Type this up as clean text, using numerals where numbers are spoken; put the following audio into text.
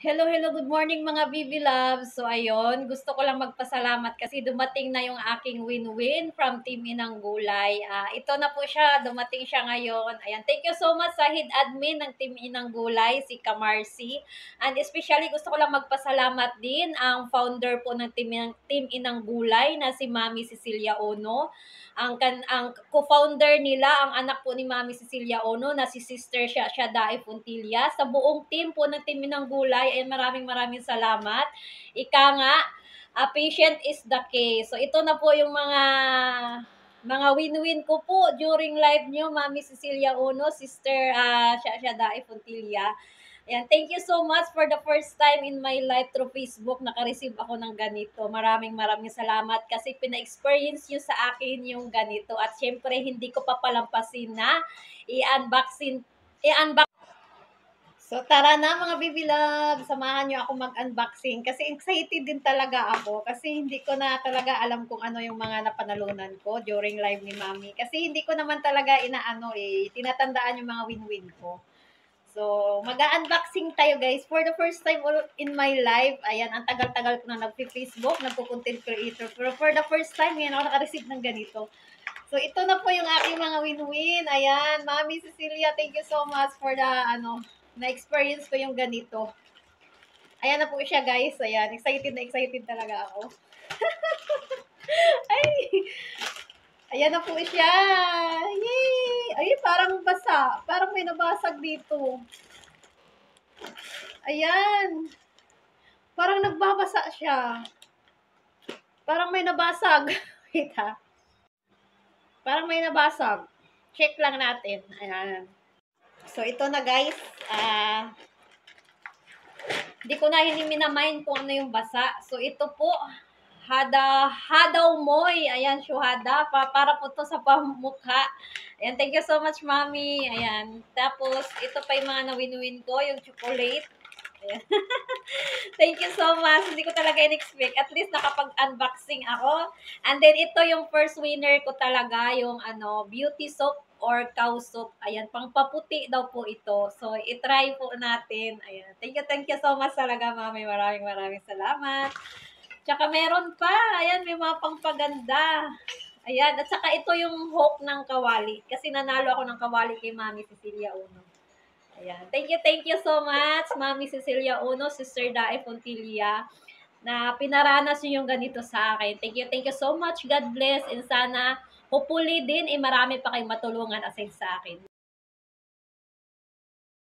Hello, hello, good morning mga Bibi Loves. So ayun, gusto ko lang magpasalamat kasi dumating na yung aking win-win from Team Inang Gulay. Ito na po siya, dumating siya ngayon. Ayan, thank you so much sa head admin ng Team Inang Gulay, si Kamarcy. And especially gusto ko lang magpasalamat din ang founder po ng Team Inang Gulay na si Mami Cecilia Ono. Ang co-founder nila, ang anak po ni Mami Cecilia Ono na si Sister Shadae Puntilla. Sa buong team po ng Team Inang Gulay, ay maraming salamat. Ika nga, patient is the key. So ito na po yung mga win-win ko po during live nyo, Mami Cecilia Uno, Sister Shadae Puntilla. Ayan, thank you so much for the first time in my life through Facebook, naka-receive ako ng ganito. Maraming salamat kasi pina-experience nyo sa akin yung ganito. At syempre, hindi ko pa palampasin na i-unbox. So, tara na mga Bibi Love, samahan nyo ako mag-unboxing kasi excited din talaga ako kasi hindi ko na talaga alam kung ano yung mga napanalunan ko during live ni Mami. Kasi hindi ko naman talaga tinatandaan yung mga win-win ko. So, mag-unboxing tayo guys. For the first time in my life, ayan, ang tagal-tagal ko na nagpi-Facebook, nagpo-content creator. Pero for the first time, ngayon ako naka-receive ng ganito. So, ito na po yung aking mga win-win. Ayan, Mami Cecilia, thank you so much for the, na-experience ko yung ganito. Ayan na po siya guys. Ayan, excited talaga ako. Ay, ayan na po siya. Yay! Ay, parang basa. Parang may nabasag dito. Ayan. Parang nagbabasa siya. Parang may nabasag. Wait ha. Parang may nabasag. Check lang natin. Ayan. So, ito na guys. Di ko na minamind kung ano yung basa. So, ito po. Hadaw moy. Ayan, syuhada. Para po to sa pamukha. Ayan, thank you so much, Mami. Ayan. Tapos, ito pa yung mga na-win-win ko. Yung chocolate. Ayan. Thank you so much. Hindi ko talaga in-expect. At least nakapag-unboxing ako. And then, ito yung first winner ko talaga. Yung beauty soap or cow soap. Ayan, pangpaputi daw po ito. So, itry po natin. Ayan. Thank you so much talaga, Mami. Maraming salamat. Tsaka meron pa. Ayan, may mga pangpaganda. Ayan, at saka ito yung hook ng kawali. Kasi nanalo ako ng kawali kay Mami Cecilia Uno. Ayan. Thank you so much, Mami Cecilia Uno, Sister Dae Puntilla, na pinaranas nyo yung ganito sa akin. Thank you so much. God bless. And sana, hopefully din, marami pa kayong matulungan aside sa akin.